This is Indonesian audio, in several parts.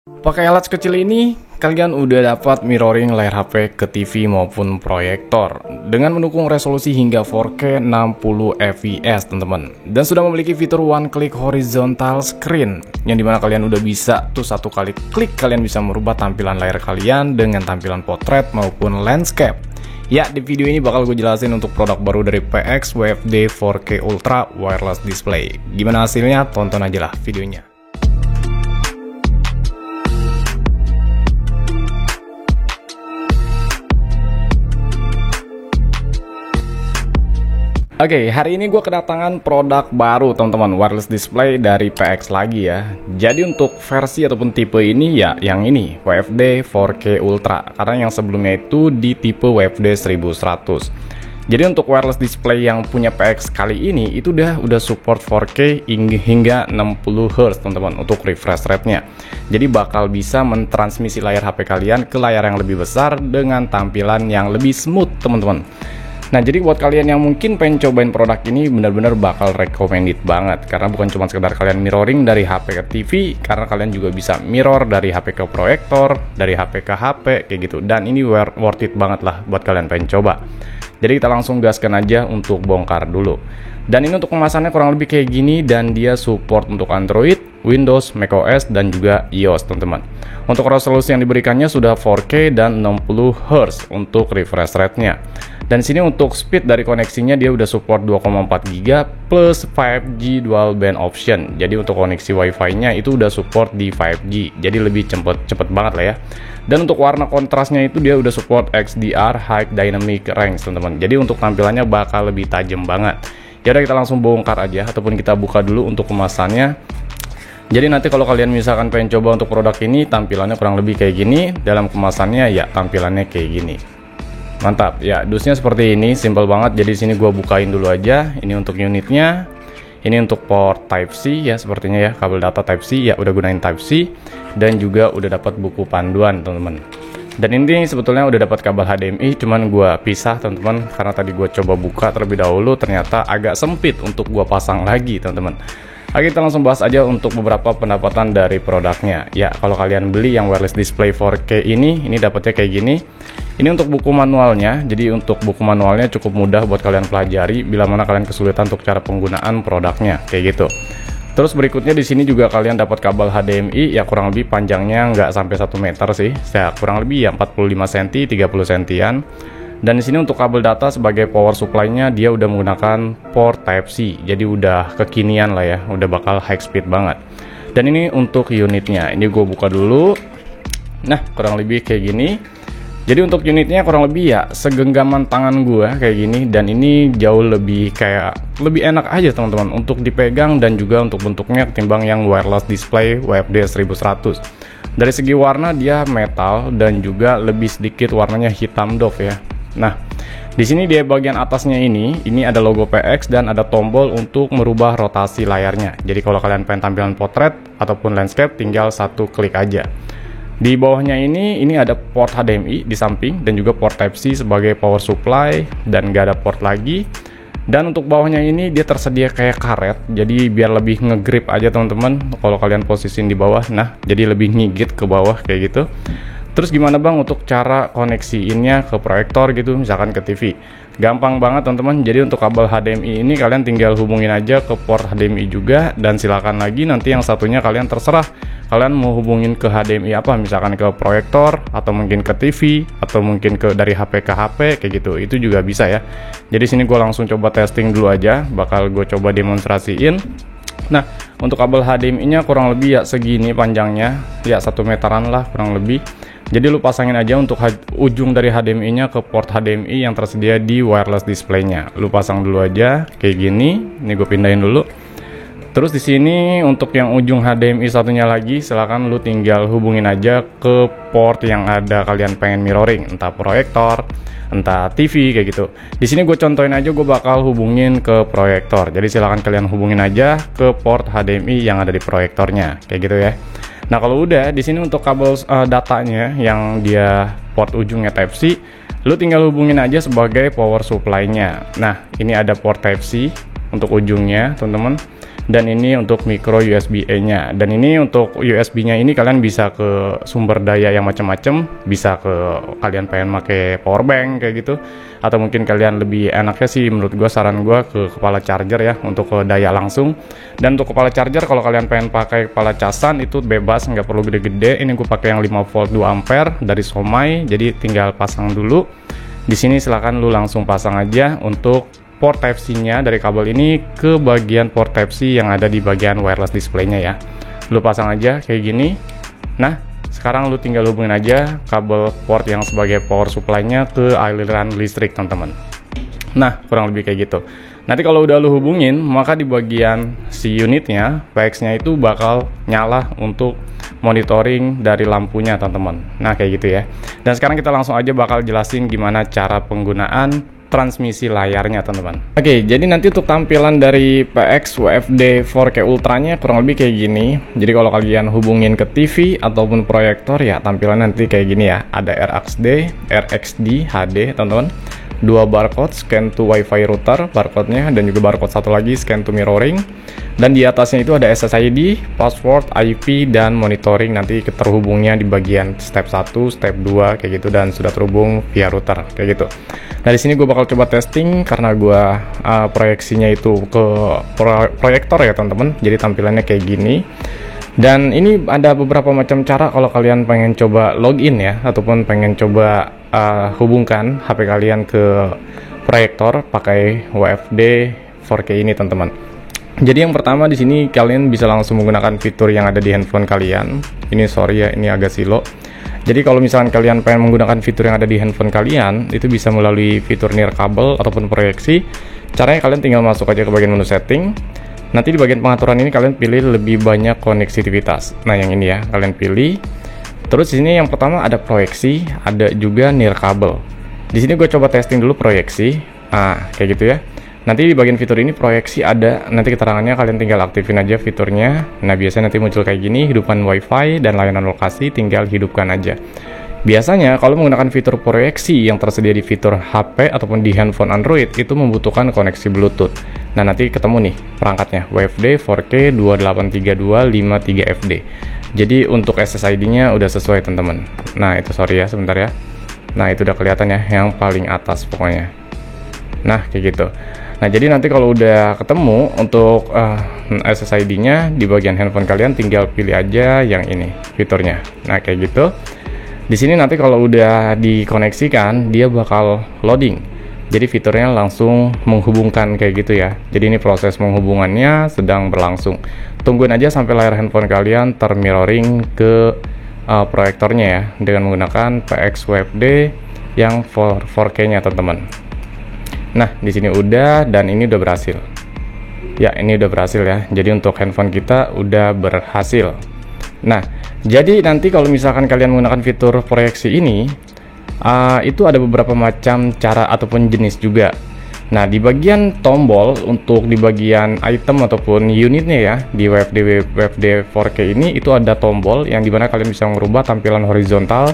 Pakai alat sekecil ini, kalian udah dapat mirroring layar HP ke TV maupun proyektor dengan mendukung resolusi hingga 4K 60 fps teman-teman. Dan sudah memiliki fitur one click horizontal screen yang dimana kalian udah bisa tuh satu kali klik kalian bisa merubah tampilan layar kalian dengan tampilan potret maupun landscape. Ya, di video ini bakal gue jelasin untuk produk baru dari PX WFD 4K Ultra Wireless Display. Gimana hasilnya? Tonton aja lah videonya. Oke, hari ini gue kedatangan produk baru teman-teman, wireless display dari PX lagi ya. Jadi untuk versi ataupun tipe ini ya yang ini, WFD 4K Ultra. Karena yang sebelumnya itu di tipe WFD 1100. Jadi untuk wireless display yang punya PX kali ini itu udah support 4K hingga 60 Hz teman-teman untuk refresh rate-nya. Jadi bakal bisa mentransmisi layar HP kalian ke layar yang lebih besar dengan tampilan yang lebih smooth teman-teman. Nah, jadi buat kalian yang mungkin pengen cobain produk ini benar-benar bakal recommended banget karena bukan cuma sekedar kalian mirroring dari HP ke TV, karena kalian juga bisa mirror dari HP ke proyektor, dari HP ke HP kayak gitu. Dan ini worth it banget lah buat kalian pengen coba. Jadi kita langsung gaskan aja untuk bongkar dulu. Dan ini untuk kemasannya kurang lebih kayak gini dan dia support untuk Android, Windows, macOS dan juga iOS teman-teman. Untuk resolusi yang diberikannya sudah 4K dan 60 Hz untuk refresh rate-nya. Dan sini untuk speed dari koneksinya dia udah support 2,4 GB plus 5G dual band option. Jadi untuk koneksi Wi-Fi-nya itu udah support di 5G. Jadi lebih cepet banget lah ya. Dan untuk warna kontrasnya itu dia udah support XDR High Dynamic Range teman-teman. Jadi untuk tampilannya bakal lebih tajam banget. Ya udah kita langsung bongkar aja ataupun kita buka dulu untuk kemasannya. Jadi nanti kalau kalian misalkan pengen coba untuk produk ini tampilannya kurang lebih kayak gini, dalam kemasannya ya tampilannya kayak gini. Mantap ya, dusnya seperti ini, simple banget. Jadi sini gua bukain dulu aja. Ini untuk unitnya, ini untuk port Type C ya sepertinya ya, kabel data Type C ya udah gunain Type C dan juga udah dapat buku panduan teman-teman. Dan ini sebetulnya udah dapat kabel HDMI, cuman gua pisah teman-teman karena tadi gua coba buka terlebih dahulu ternyata agak sempit untuk gua pasang lagi teman-teman. Oke, kita langsung bahas aja untuk beberapa pendapatan dari produknya. Ya, kalau kalian beli yang wireless display 4K ini dapatnya kayak gini. Ini untuk buku manualnya. Jadi untuk buku manualnya cukup mudah buat kalian pelajari bila mana kalian kesulitan untuk cara penggunaan produknya, kayak gitu. Terus berikutnya di sini juga kalian dapat kabel HDMI ya kurang lebih panjangnya nggak sampai 1 meter sih. Ya, kurang lebih ya 45 cm, 30 cm-an. Dan di sini untuk kabel data sebagai power supply-nya dia udah menggunakan port Type C. Jadi udah kekinian lah ya, udah bakal high speed banget. Dan ini untuk unitnya. Ini gue buka dulu. Nah, kurang lebih kayak gini. Jadi untuk unitnya kurang lebih ya segenggaman tangan gue kayak gini, dan ini jauh lebih enak aja teman-teman untuk dipegang dan juga untuk bentuknya ketimbang yang wireless display WFD 1100. Dari segi warna dia metal dan juga lebih sedikit warnanya hitam doff ya. Nah, di sini di bagian atasnya ini ada logo PX dan ada tombol untuk merubah rotasi layarnya. Jadi kalau kalian pengen tampilan potret ataupun landscape tinggal satu klik aja. Di bawahnya ini ada port HDMI di samping dan juga port Type C sebagai power supply dan nggak ada port lagi. Dan untuk bawahnya ini dia tersedia kayak karet, jadi biar lebih ngegrip aja teman-teman kalau kalian posisiin di bawah. Nah, jadi lebih ngigit ke bawah kayak gitu. Terus gimana bang untuk cara koneksiinnya ke proyektor gitu, misalkan ke TV? Gampang banget teman-teman. Jadi untuk kabel HDMI ini kalian tinggal hubungin aja ke port HDMI juga, dan silakan lagi nanti yang satunya kalian terserah kalian mau hubungin ke HDMI apa, misalkan ke proyektor atau mungkin ke TV atau mungkin ke dari HP ke HP kayak gitu. Itu juga bisa ya. Jadi sini gue langsung coba testing dulu aja, bakal gue coba demonstrasiin. Nah, untuk kabel HDMI-nya kurang lebih ya segini panjangnya, ya 1 meteran lah kurang lebih. Jadi lu pasangin aja untuk ujung dari HDMI-nya ke port HDMI yang tersedia di wireless display-nya. Lu pasang dulu aja kayak gini. Ini gue pindahin dulu. Terus di sini untuk yang ujung HDMI satunya lagi, silakan lu tinggal hubungin aja ke port yang ada kalian pengen mirroring, entah proyektor, entah TV kayak gitu. Di sini gue contohin aja, gue bakal hubungin ke proyektor. Jadi silakan kalian hubungin aja ke port HDMI yang ada di proyektornya, kayak gitu ya. Nah, kalau udah di sini untuk kabel datanya yang dia port ujungnya Type C, lu tinggal hubungin aja sebagai power supply-nya. Nah, ini ada port Type C untuk ujungnya, teman-teman. dan ini untuk micro USB-A-nya. Dan ini untuk USB-nya ini kalian bisa ke sumber daya yang macam-macam, bisa ke kalian pengen pakai power bank kayak gitu, atau mungkin kalian lebih enaknya sih menurut gua, saran gua ke kepala charger ya, untuk ke daya langsung. Dan untuk kepala charger kalau kalian pengen pakai kepala casan itu bebas, nggak perlu gede-gede. Ini gue pakai yang 5 volt 2 ampere dari Somai, jadi tinggal pasang dulu. Di sini silahkan lu langsung pasang aja untuk port Type-C-nya dari kabel ini ke bagian port Type-C yang ada di bagian wireless display-nya ya. Lu pasang aja kayak gini. Nah, sekarang lu tinggal hubungin aja kabel port yang sebagai power supply-nya ke aliran listrik, teman-teman. Nah, kurang lebih kayak gitu. Nanti kalau udah lu hubungin, maka di bagian si unitnya, PX-nya itu bakal nyala untuk monitoring dari lampunya, teman-teman. Nah, kayak gitu ya. Dan sekarang kita langsung aja bakal jelasin gimana cara penggunaan transmisi layarnya, teman-teman. Oke, jadi nanti untuk tampilan dari PX WFD 4K Ultra-nya kurang lebih kayak gini. Jadi kalau kalian hubungin ke TV ataupun proyektor ya, tampilan nanti kayak gini ya. Ada RXD, HD, teman-teman. 2 barcode, scan to WiFi router barcode-nya, dan juga barcode satu lagi scan to mirroring. Dan di atasnya itu ada SSID, password, IP, dan monitoring nanti terhubungnya di bagian step 1, step 2 kayak gitu, dan sudah terhubung via router kayak gitu. Nah, di sini gue bakal coba testing karena gue proyeksinya itu ke proyektor ya, teman-teman. Jadi tampilannya kayak gini. Dan ini ada beberapa macam cara kalau kalian pengen coba login ya, ataupun pengen coba hubungkan HP kalian ke proyektor pakai WFD 4K ini, teman-teman. Jadi yang pertama di sini kalian bisa langsung menggunakan fitur yang ada di handphone kalian. Ini sorry ya, ini agak silo. Jadi kalau misalkan kalian pengen menggunakan fitur yang ada di handphone kalian, itu bisa melalui fitur nirkabel ataupun proyeksi. Caranya kalian tinggal masuk aja ke bagian menu setting. Nanti di bagian pengaturan ini kalian pilih lebih banyak konektivitas. Nah, yang ini ya, kalian pilih. Terus di sini yang pertama ada proyeksi, ada juga nirkabel. Di sini gue coba testing dulu proyeksi. Nah, kayak gitu ya. Nanti di bagian fitur ini proyeksi ada, nanti keterangannya kalian tinggal aktifin aja fiturnya. Nah, biasanya nanti muncul kayak gini, hidupkan WiFi dan layanan lokasi, tinggal hidupkan aja. Biasanya kalau menggunakan fitur proyeksi yang tersedia di fitur HP ataupun di handphone Android itu membutuhkan koneksi Bluetooth. Nah, nanti ketemu nih perangkatnya WFD 4K 283253FD. Jadi untuk SSID-nya udah sesuai, teman-teman. Nah, itu sorry ya, sebentar ya. Nah, itu udah kelihatan ya, yang paling atas pokoknya. Nah, kayak gitu. Nah, jadi nanti kalau udah ketemu untuk SSID-nya di bagian handphone kalian, tinggal pilih aja yang ini fiturnya. Nah, kayak gitu. Di sini nanti kalau udah dikoneksikan, dia bakal loading. Jadi fiturnya langsung menghubungkan kayak gitu ya. Jadi ini proses menghubungannya sedang berlangsung. Tungguin aja sampai layar handphone kalian termirroring ke proyektornya ya, dengan menggunakan PX WFD yang 4K-nya, teman-teman. Nah, di sini udah, dan ini udah berhasil. Ya, ini udah berhasil ya. Jadi untuk handphone kita udah berhasil. Nah, jadi nanti kalau misalkan kalian menggunakan fitur proyeksi ini, itu ada beberapa macam cara ataupun jenis juga. Nah, di bagian tombol untuk di bagian item ataupun unitnya ya, di WFD 4K ini itu ada tombol yang dimana kalian bisa merubah tampilan horizontal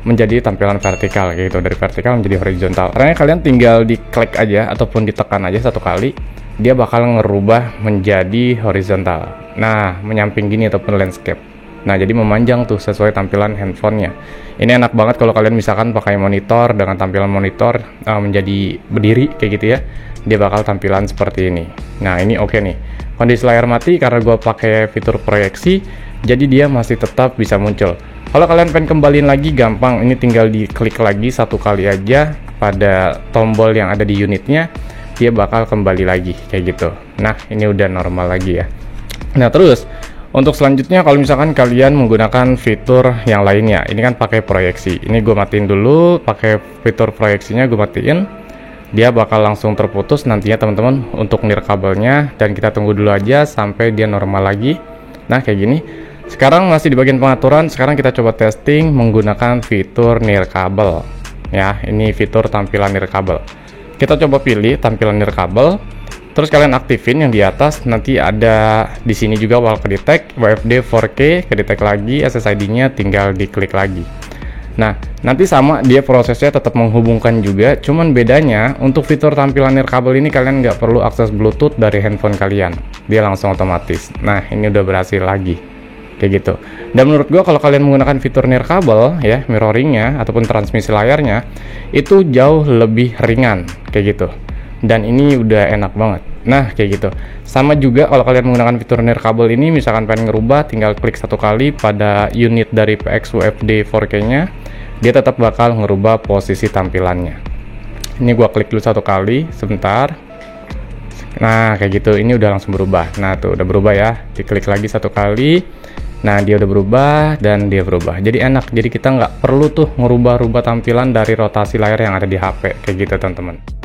menjadi tampilan vertikal gitu, dari vertikal menjadi horizontal. Caranya kalian tinggal diklik aja ataupun ditekan aja satu kali, dia bakal ngerubah menjadi horizontal. Nah, menyamping gini ataupun landscape. Nah, jadi memanjang tuh sesuai tampilan handphonenya. Ini enak banget kalau kalian misalkan pakai monitor dengan tampilan monitor menjadi berdiri kayak gitu ya. Dia bakal tampilan seperti ini. Nah, ini oke nih. Kondisi layar mati karena gue pakai fitur proyeksi, jadi dia masih tetap bisa muncul. Kalau kalian pengen kembaliin lagi gampang, ini tinggal diklik lagi satu kali aja pada tombol yang ada di unitnya, dia bakal kembali lagi kayak gitu. Nah, ini udah normal lagi ya. Nah, terus untuk selanjutnya kalau misalkan kalian menggunakan fitur yang lainnya, ini kan pakai proyeksi. Ini gue matiin dulu, pakai fitur proyeksinya gue matiin. Dia bakal langsung terputus nantinya, teman-teman, untuk nirkabelnya, dan kita tunggu dulu aja sampai dia normal lagi. Nah, kayak gini. Sekarang masih di bagian pengaturan, sekarang kita coba testing menggunakan fitur nirkabel. Ya, ini fitur tampilan nirkabel. Kita coba pilih tampilan nirkabel. Terus kalian aktifin yang di atas, nanti ada di sini juga wall kedetek WFD 4K, kedetek lagi SSID-nya tinggal diklik lagi. Nah, nanti sama dia prosesnya tetap menghubungkan juga, cuman bedanya untuk fitur tampilan nirkabel ini kalian nggak perlu akses Bluetooth dari handphone kalian, dia langsung otomatis. Nah, ini udah berhasil lagi, kayak gitu. Dan menurut gua kalau kalian menggunakan fitur nirkabel ya, mirroringnya ataupun transmisi layarnya itu jauh lebih ringan, kayak gitu. Dan ini udah enak banget. Nah, kayak gitu. Sama juga kalau kalian menggunakan fitur nirkabel ini, misalkan pengen ngerubah, tinggal klik satu kali pada unit dari PX UFD 4K-nya, dia tetap bakal ngerubah posisi tampilannya. Ini gua klik dulu satu kali, sebentar. Nah, kayak gitu. Ini udah langsung berubah. Nah, tuh udah berubah ya. Diklik lagi satu kali. Nah, dia udah berubah dan dia berubah. Jadi enak. Jadi kita nggak perlu tuh ngerubah-rubah tampilan dari rotasi layar yang ada di HP. Kayak gitu, teman-teman.